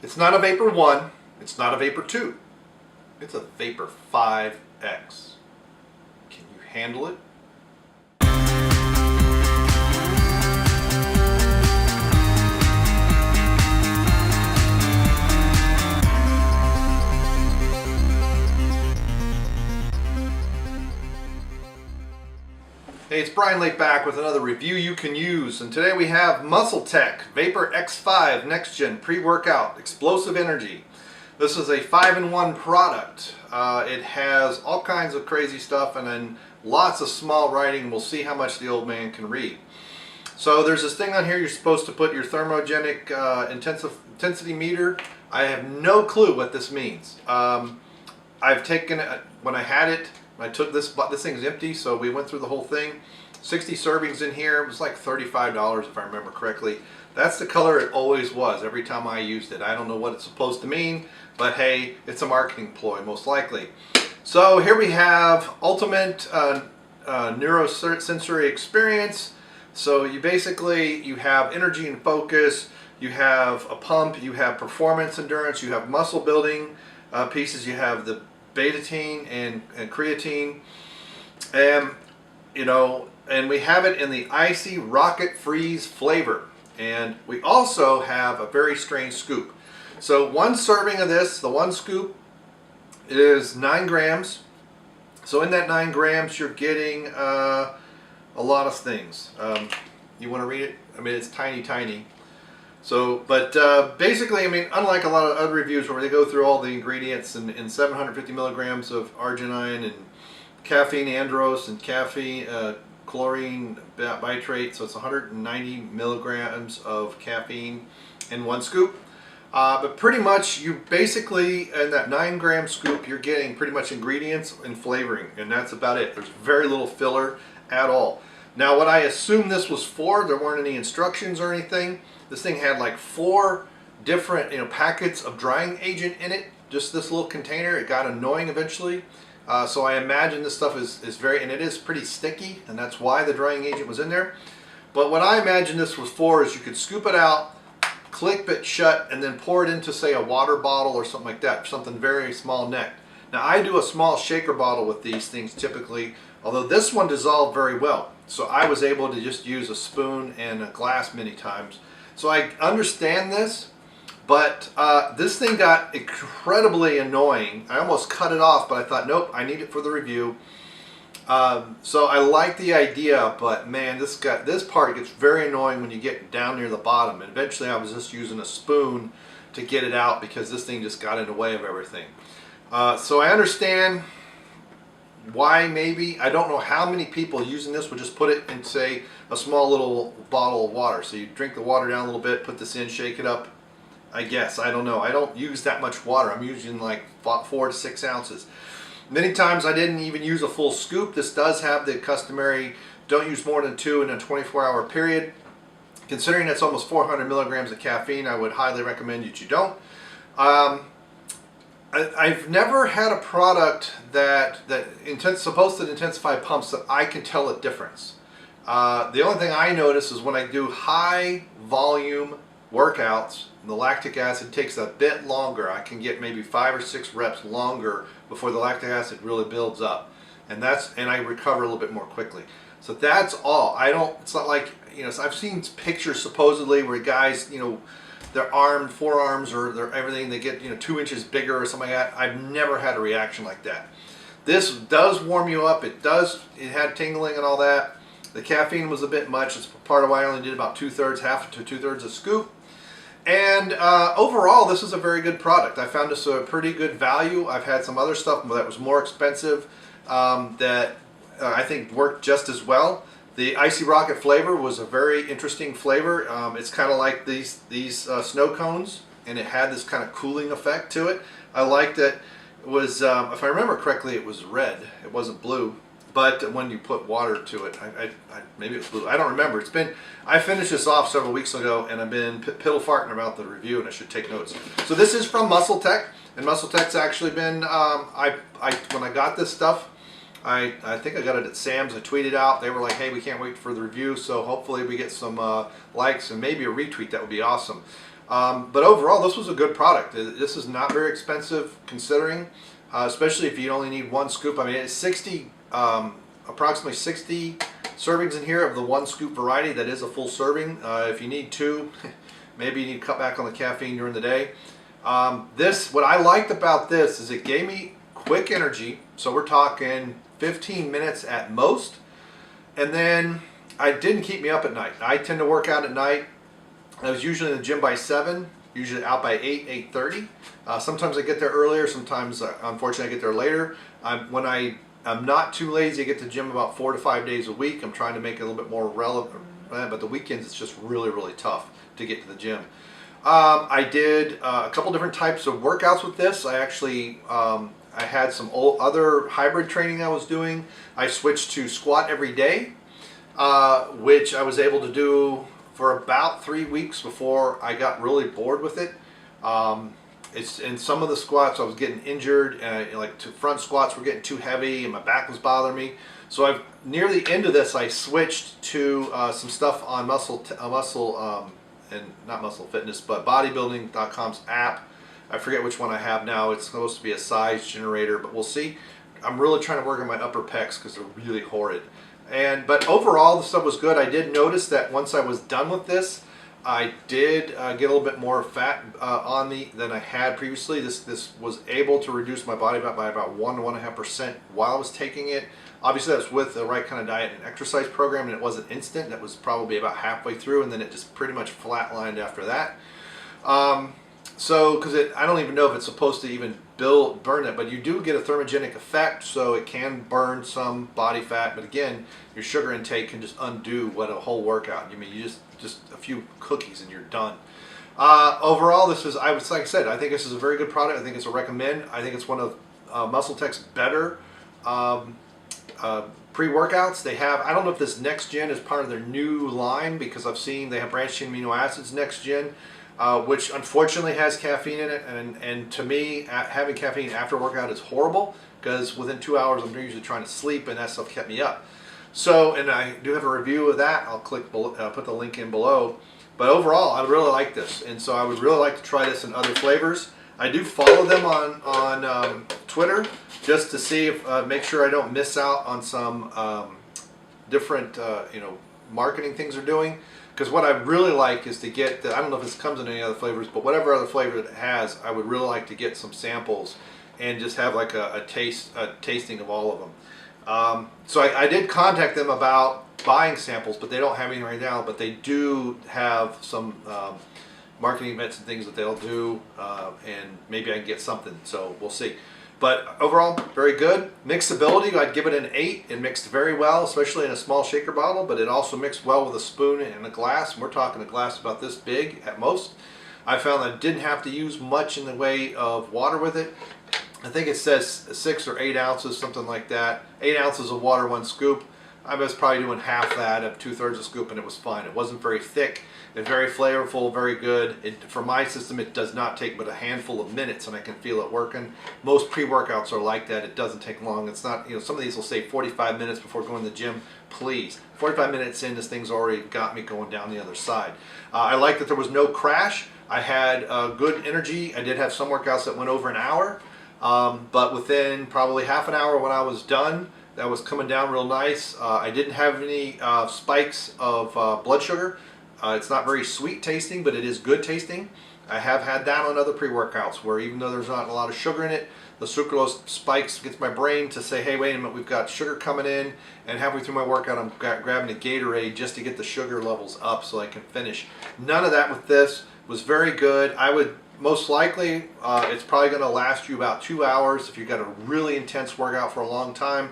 It's not a Vapor 1, it's not a Vapor 2, it's a Vapor 5X. Can you handle it? Hey, it's Bryon Lape back with another review you can use, and today we have MuscleTech VaporX5 Next Gen Pre-workout Explosive Energy. This is a 5-in-1 product. It has all kinds of crazy stuff and then lots of small writing. We'll see how much the old man can read. So there's this thing on here you're supposed to put your thermogenic intensity meter. I have no clue what this means. I've taken it when I had it. I took this thing's empty, so we went through the whole thing. 60 servings in here. It was like $35 if I remember correctly. That's the color it always was every time I used it. I don't know what it's supposed to mean, but hey, it's a marketing ploy most likely. So here we have ultimate neurosensory experience. So you have energy and focus, you have a pump, you have performance endurance, you have muscle building pieces, you have the betaine and creatine, and we have it in the icy rocket freeze flavor, and we also have a very strange scoop. So one serving of this, the one scoop, is 9 grams. So in that 9 grams you're getting a lot of things. You want to read it? I mean, it's tiny. So, but basically, I mean, unlike a lot of other reviews where they go through all the ingredients and 750 milligrams of arginine and caffeine andros and caffeine chlorine bitrate, so it's 190 milligrams of caffeine in one scoop. But pretty much, you basically, in that 9-gram scoop, you're getting pretty much ingredients and flavoring, and that's about it. There's very little filler at all. Now, what I assume this was for, there weren't any instructions or anything. This thing had like 4 different packets of drying agent in it. Just this little container. It got annoying eventually. So I imagine this stuff is and it is pretty sticky, and that's why the drying agent was in there. But what I imagine this was for is you could scoop it out, clip it shut, and then pour it into, say, a water bottle or something like that, something very small necked. Now, I do a small shaker bottle with these things typically, although this one dissolved very well. So I was able to just use a spoon and a glass many times. So I understand this, but this thing got incredibly annoying. I almost cut it off, but I thought, nope, I need it for the review. So I like the idea, but man, this part gets very annoying when you get down near the bottom. And eventually I was just using a spoon to get it out because this thing just got in the way of everything. So I understand why, maybe. I don't know how many people using this would just put it in, say, a small little bottle of water. So you drink the water down a little bit, put this in, shake it up. I guess, I don't know. I don't use that much water. I'm using like 4 to 6 ounces. Many times I didn't even use a full scoop. This does have the customary don't use more than 2 in a 24-hour period. Considering that's almost 400 milligrams of caffeine, I would highly recommend that you don't. I've never had a product that's supposed to intensify pumps that I can tell a difference. The only thing I notice is when I do high volume workouts, the lactic acid takes a bit longer. I can get maybe 5 or 6 reps longer before the lactic acid really builds up, and I recover a little bit more quickly. So that's all. It's not like, so I've seen pictures supposedly where guys, their forearms or their everything, they get 2 inches bigger or something like that. I've never had a reaction like that. This does warm you up. It had tingling and all that. The caffeine was a bit much. It's part of why I only did about half to 2/3 a scoop. And overall, this is a very good product. I found this a pretty good value. I've had some other stuff that was more expensive that I think worked just as well. The Icy Rocket flavor was a very interesting flavor. It's kind of like these snow cones, and it had this kind of cooling effect to it. I liked that it was, if I remember correctly, it was red. It wasn't blue. But when you put water to it, maybe it was blue. I don't remember. I finished this off several weeks ago, and I've been piddle farting about the review, and I should take notes. So this is from MuscleTech, and MuscleTech's actually been, when I got this stuff, I think I got it at Sam's. I tweeted out. They were like, hey, we can't wait for the review, so hopefully we get some likes and maybe a retweet. That would be awesome. But overall, this was a good product. This is not very expensive considering, especially if you only need one scoop. I mean, it's approximately 60 servings in here of the one scoop variety. That is a full serving. If you need two, maybe you need to cut back on the caffeine during the day. What I liked about this is it gave me quick energy. So we're talking 15 minutes at most. And then it didn't keep me up at night. I tend to work out at night. I was usually in the gym by 7, usually out by 8, 8:30. Sometimes I get there earlier, sometimes unfortunately I get there later. When I'm not too lazy, I get to the gym about 4 to 5 days a week. I'm trying to make it a little bit more relevant, but the weekends it's just really, really tough to get to the gym. I did a couple different types of workouts with this. I actually I had some other hybrid training I was doing. I switched to squat every day, which I was able to do for about 3 weeks before I got really bored with it. It's in some of the squats I was getting injured, like front squats were getting too heavy and my back was bothering me. So near the end of this I switched to some stuff on and not Muscle Fitness, but bodybuilding.com's app. I forget which one I have now. It's supposed to be a size generator, but we'll see. I'm really trying to work on my upper pecs because they're really horrid. But overall, the stuff was good. I did notice that once I was done with this, I did get a little bit more fat on me than I had previously. This was able to reduce my body fat by about 1 to 1.5% while I was taking it. Obviously, that was with the right kind of diet and exercise program, and it wasn't instant. That was probably about halfway through, and then it just pretty much flatlined after that. Because I don't even know if it's supposed to even burn it, but you do get a thermogenic effect, so it can burn some body fat. But again, your sugar intake can just undo what a whole workout. I mean, you just a few cookies and you're done. Overall, like I said, I think this is a very good product. I think it's a recommend. I think it's one of MuscleTech's better pre-workouts. They have, I don't know if this Next Gen is part of their new line, because I've seen they have branched chain amino acids Next Gen, which unfortunately has caffeine in it, and to me, having caffeine after workout is horrible, because within 2 hours I'm usually trying to sleep, and that stuff kept me up. So, and I do have a review of that. I'll put the link in below. But overall, I really like this, and so I would really like to try this in other flavors. I do follow them on Twitter just to see if make sure I don't miss out on some different marketing things they're doing. Because what I really like is to get I don't know if this comes in any other flavors, but whatever other flavor it has, I would really like to get some samples and just have like a tasting of all of them. So I did contact them about buying samples, but they don't have any right now. But they do have some marketing events and things that they'll do, and maybe I can get something. So we'll see. But overall, very good. Mixability, I'd give it an 8. It mixed very well, especially in a small shaker bottle, but it also mixed well with a spoon and a glass. And we're talking a glass about this big at most. I found that I didn't have to use much in the way of water with it. I think it says 6 or 8 ounces, something like that. 8 ounces of water, 1 scoop. I was probably doing half that of 2/3 a scoop, and it was fine. It wasn't very thick. It's very flavorful, very good. For my system, it does not take but a handful of minutes, and I can feel it working. Most pre-workouts are like that. It doesn't take long. It's not, some of these will say 45 minutes before going to the gym. Please, 45 minutes in, this thing's already got me going down the other side. I like that there was no crash. I had good energy. I did have some workouts that went over an hour, but within probably half an hour when I was done, that was coming down real nice. I didn't have any spikes of blood sugar. It's not very sweet tasting, but it is good tasting. I have had that on other pre-workouts where even though there's not a lot of sugar in it, the sucralose spikes gets my brain to say, hey, wait a minute, we've got sugar coming in, and halfway through my workout I'm grabbing a Gatorade just to get the sugar levels up so I can finish. None of that with this. It was very good. I would most likely, it's probably going to last you about 2 hours if you've got a really intense workout for a long time.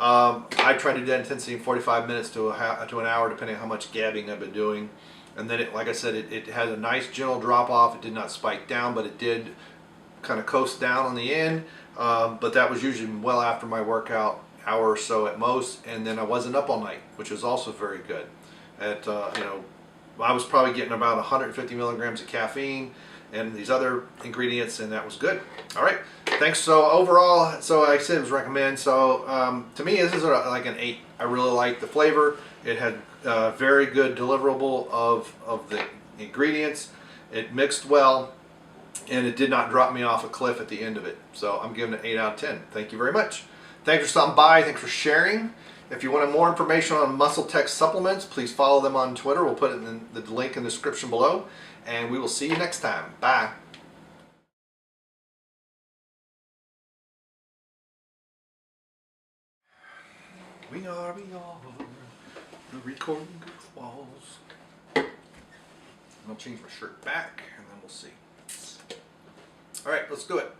I try to do that intensity in 45 minutes to an hour, depending on how much gabbing I've been doing. And then, like I said, it had a nice gentle drop off. It did not spike down, but it did kind of coast down on the end. But that was usually well after my workout, hour or so at most. And then I wasn't up all night, which was also very good. I was probably getting about 150 milligrams of caffeine and these other ingredients, and that was good. All right, thanks. So overall, so I said it was recommend. So to me, this is like an 8. I really like the flavor. It had very good deliverable of the ingredients, It mixed well, and it did not drop me off a cliff at the end of it. So I'm giving it 8 out of 10. Thank you very much. Thanks for stopping by. Thanks for sharing. If you want more information on MuscleTech supplements, please follow them on Twitter. We'll put it in the link in the description below. And we will see you next time. Bye. We are the recording walls. I'll change my shirt back and then we'll see. All right, let's do it.